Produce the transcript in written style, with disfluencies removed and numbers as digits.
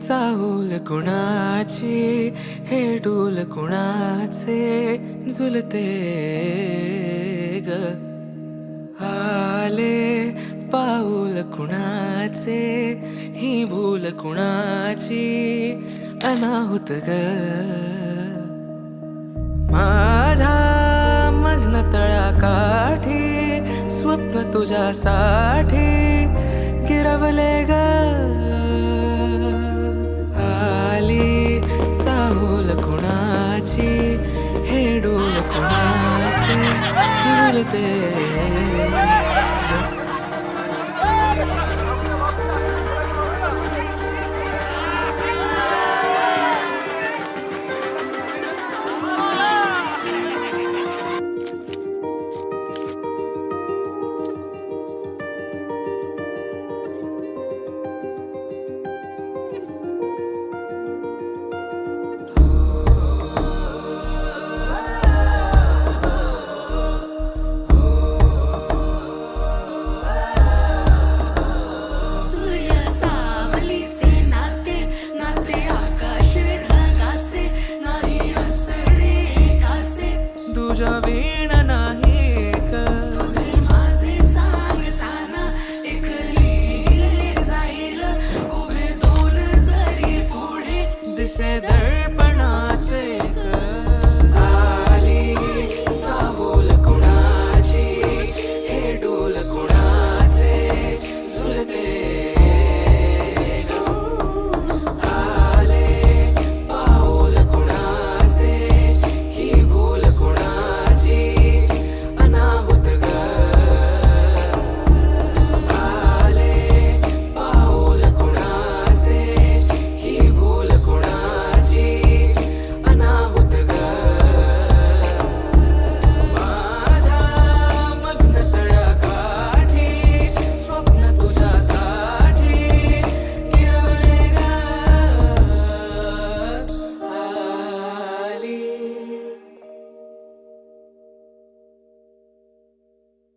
चाहूल कुणाची हे डूल कुणाचे झुलते ग आले पाऊल कुणाचे ही भूल कुणाची अनाहुत ग माझ्या मग्न तळाकाठी स्वप्न तुझ्यासाठी गिरवले ग आली चाहूल कुणाची हे डोल कुणाचे झुलते तुझ्या वीण